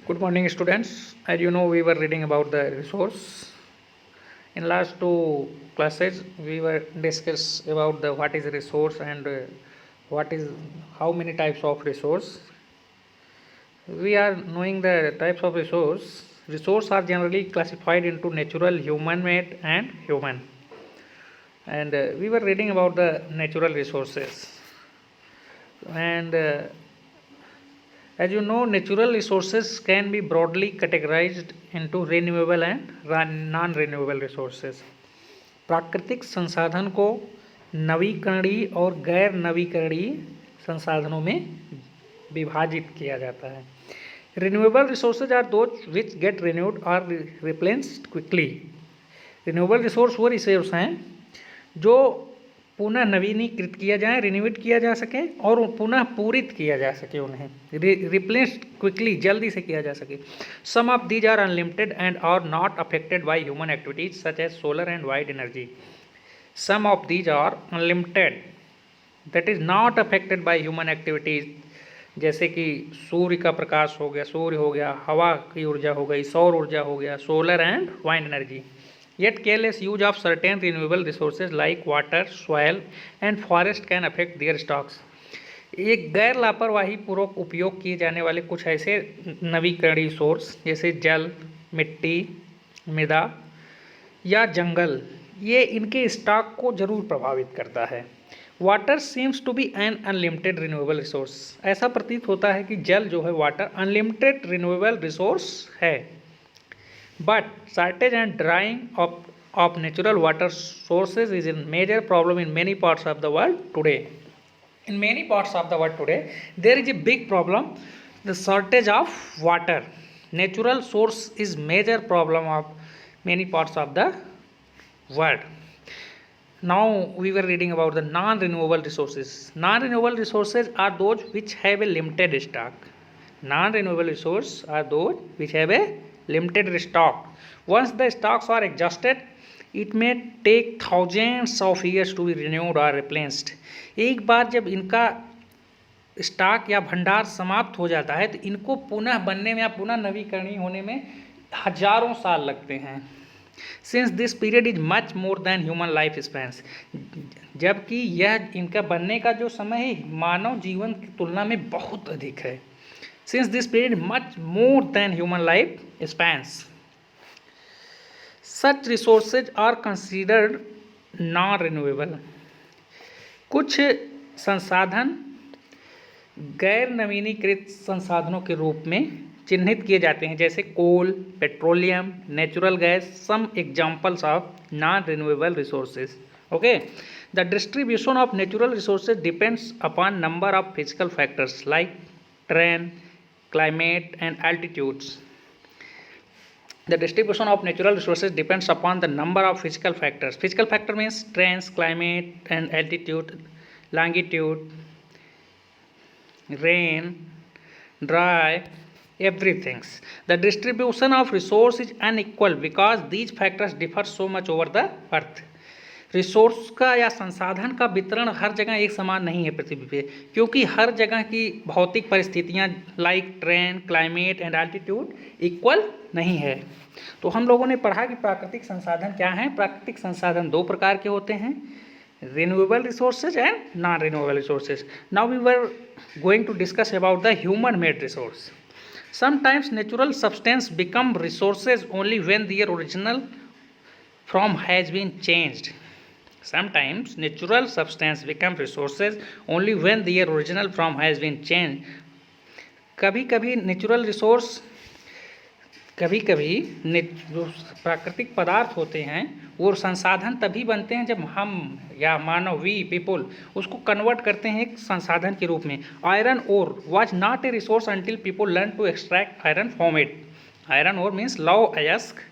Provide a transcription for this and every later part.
Good morning, students. As you know, we were reading about the resource. In last two classes, we were discuss about the what is resource and what is how many types of resource. We are knowing the types of resource. Resource are generally classified into natural, human-made, and human. And we were reading about the natural resources. And as you know, natural resources can be broadly categorized into renewable and non-renewable resources. प्राकृतिक संसाधन को नवीकरणीय और गैर नवीकरणीय संसाधनों में विभाजित किया जाता है. Renewable resources are those which get renewed और रिप्लेस्ड क्विकली. रिन्यूएबल रिसोर्स वो रिसोर्स हैं जो पुनः नवीनीकृत किया जाए, रिन्यूएट किया जा सके और पुनः पूरित किया जा सके, उन्हें रिप्लेस्ड क्विकली जल्दी से किया जा सके. Some of these are unlimited and are not affected by human activities such as solar and wind energy. Some of these are unlimited that is not affected by human activities, जैसे कि सूर्य का प्रकाश हो गया, सूर्य हो गया, हवा की ऊर्जा हो गई, सौर ऊर्जा हो गया, solar and wind energy. Yet careless use of certain renewable resources like water, soil and forest can affect their stocks. एक गैर लापरवाही पूर्वक उपयोग किए जाने वाले कुछ ऐसे नवीकरणीय सोर्स जैसे जल, मिट्टी, मृदा या जंगल, ये इनके स्टॉक को जरूर प्रभावित करता है. Water seems to be an unlimited renewable resource. ऐसा प्रतीत होता है कि जल जो है, वाटर, अनलिमिटेड रिन्यूएबल रिसोर्स है. But shortage and drying of natural water sources is a major problem in many parts of the world today. In many parts of the world today, there is a big problem, the shortage of water. Natural source is major problem of many parts of the world. Now we were reading about the non-renewable resources. Non-renewable resources are those which have a limited stock. Non-renewable resources are those which have a limited stock. Once the stocks are exhausted, it may take thousands of years to be renewed or replenished. एक बार जब इनका stock या भंडार समाप्त हो जाता है तो इनको पुनः बनने में या पुनः नवीकरणीय होने में हजारों साल लगते हैं. Since this period is much more than human life spans, जबकि यह इनका बनने का जो समय है मानव जीवन की तुलना में बहुत अधिक है. Since this period is much more than human life spans, such resources are considered non-renewable. कुछ संसाधन गैर नवीनीकृत संसाधनों के रूप में चिन्हित किए जाते हैं, जैसे coal, petroleum, natural gas, some examples of non-renewable resources. Okay, the distribution of natural resources depends upon number of physical factors like terrain, climate and altitudes. The distribution of natural resources depends upon the number of physical factors. Physical factor means terrain, climate and altitude, longitude, rain, dry, everything. The distribution of resource is unequal because these factors differ so much over the earth. Resource का या संसाधन का वितरण हर जगह एक समान नहीं है पृथ्वी पे, क्योंकि हर जगह की भौतिक परिस्थितियां like train, climate and altitude equal नहीं है. तो हम लोगों ने पढ़ा कि प्राकृतिक संसाधन क्या हैं. प्राकृतिक संसाधन दो प्रकार के होते हैं, renewable resources and non renewable resources. Now we were going to discuss about the human made resource. Sometimes natural substance become resources only when their original form has been changed. Sometimes natural substance become resources only when their original form has been changed. कभी कभी natural resource, कभी कभी जो प्राकृतिक पदार्थ होते हैं वो संसाधन तभी बनते हैं जब हम या मानव, वी पीपल, उसको कन्वर्ट करते हैं एक संसाधन के रूप में. Iron ore was not a resource until people learn to extract iron from it. Iron ore means लौ अयस्क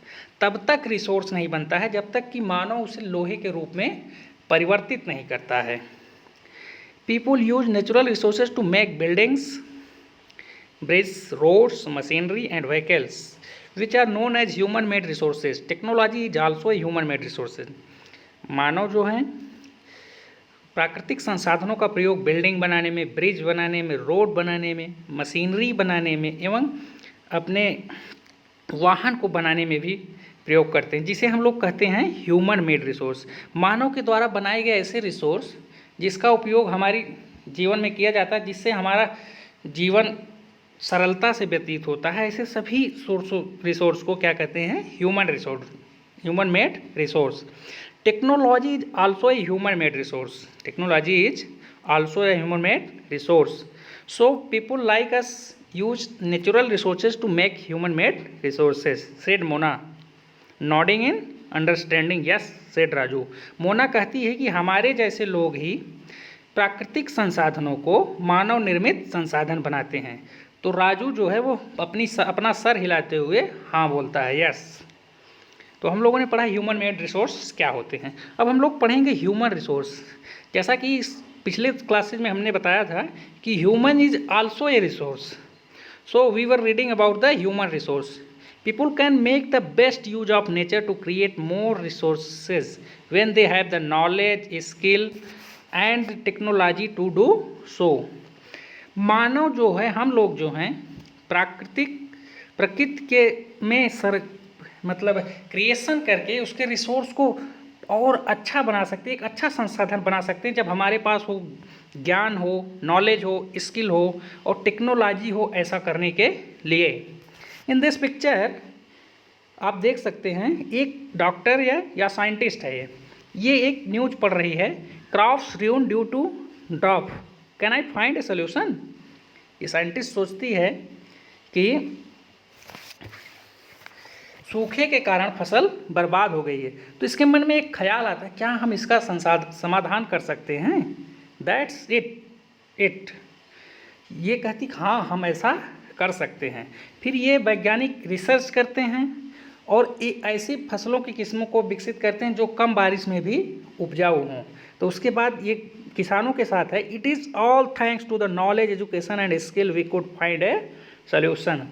तब तक रिसोर्स नहीं बनता है जब तक कि मानव उसे लोहे के रूप में परिवर्तित नहीं करता है. People use natural resources to make buildings, bridge, roads, machinery and vehicles which are known as human made resources. Technology is also a human made resources. मानव जो हैं प्राकृतिक संसाधनों का प्रयोग बिल्डिंग बनाने में, ब्रिज बनाने में, रोड बनाने में, मशीनरी बनाने में एवं अपने वाहन को बनाने में भी प्रयोग करते हैं, जिसे हम लोग कहते हैं ह्यूमन मेड रिसोर्स। मानव के द्वारा बनाए गए ऐसे रिसोर्स जिसका उपयोग हमारी जीवन में किया जाता है, जिससे हमारा जीवन सरलता से व्यतीत होता है, ऐसे सभी रिसोर्स को क्या कहते हैं? Human resource, human made resource. Technology is also a human made resource. Technology is also a human made resource. So people like us use natural resources to make human made resources, said Mona, nodding in understanding. Yes, said Raju. Mona कहती है कि हमारे जैसे लोग ही प्राकृतिक संसाधनों को मानव निर्मित संसाधन बनाते हैं। तो राजू जो है वो अपना सर हिलाते हुए हाँ बोलता है, यस। तो हम लोगों ने पढ़ा ह्यूमन मेड रिसोर्स क्या होते हैं। अब हम लोग पढ़ेंगे ह्यूमन रिसोर्स। जैसा कि पिछले क्लासेज में हमने बताया था कि human is also a resource. So we were reading about the human resource. People can make the best use of nature to create more resources when they have the knowledge, skill and technology to do so. मानव जो है, हम लोग जो हैं प्रकृति के में मतलब क्रिएशन करके उसके रिसोर्स को और अच्छा बना सकते हैं, एक अच्छा संसाधन बना सकते हैं जब हमारे पास हो ज्ञान हो, नॉलेज हो, स्किल हो और टेक्नोलॉजी हो ऐसा करने के लिए। इन दिस पिक्चर आप देख सकते हैं एक डॉक्टर या साइंटिस्ट है। ये एक न्यूज पढ़ रही है, crops ruined due to drop, can I find a solution. ये साइंटिस्ट सोचती है कि सूखे के कारण फसल बर्बाद हो गई है, तो इसके मन में एक ख्याल आता है, क्या हम इसका समाधान कर सकते हैं? That's it. ये कहती हाँ हम ऐसा कर सकते हैं। फिर ये वैज्ञानिक रिसर्च करते हैं और ऐसी फसलों की किस्मों को विकसित करते हैं जो कम बारिश में भी उपजाऊ हों। तो उसके बाद ये किसानों के साथ है, it is all thanks to the knowledge, education and skill we could find a solution.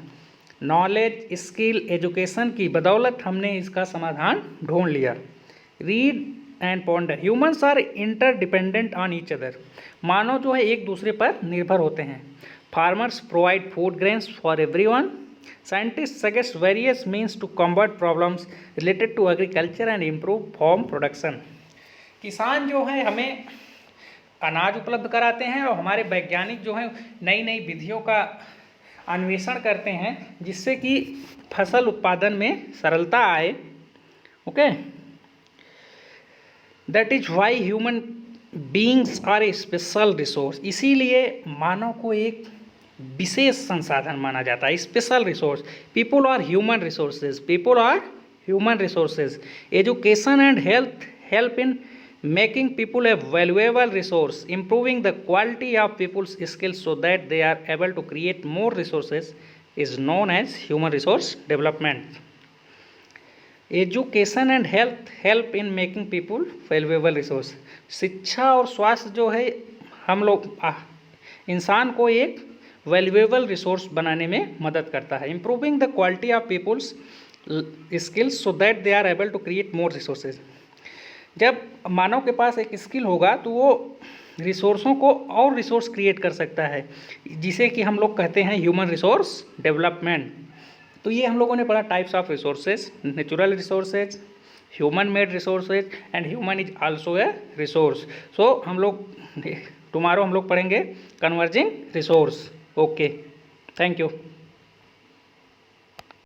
Knowledge, skill, education की बदौलत हमने इसका समाधान ढूंढ लिया। Read and ponder, humans are interdependent on each other. मानव जो है एक दूसरे पर निर्भर होते हैं। Farmers provide food grains for everyone. Scientist suggest various means to combat problems related to agriculture and improve farm production. किसान जो है हमें अनाज उपलब्ध कराते हैं और हमारे वैज्ञानिक जो हैं नई नई विधियों का अन्वेषण करते हैं जिससे कि फसल उत्पादन में सरलता आए। Okay, that is why human beings are a special resource. इसीलिए मानव को एक विशेष संसाधन माना जाता है, special resource. People are human resources, people are human resources. Education and health help in making people a valuable resource, improving the quality of people's skills so that they are able to create more resources is known as human resource development. Education and health help in making people valuable resource. शिक्षा और स्वास्थ्य जो है हम लोग इंसान को एक valuable resource बनाने में मदद करता है। Improving the quality of people's skills so that they are able to create more resources. जब मानव के पास एक स्किल होगा तो वो रिसोर्सों को और रिसोर्स क्रिएट कर सकता है, जिसे कि हम लोग कहते हैं ह्यूमन रिसोर्स डेवलपमेंट। तो ये हम लोगों ने पढ़ा types of resources, natural resources, human made resources and human is also a resource. So हम लोग टुमारो हम लोग पढ़ेंगे converging resource. Okay, thank you.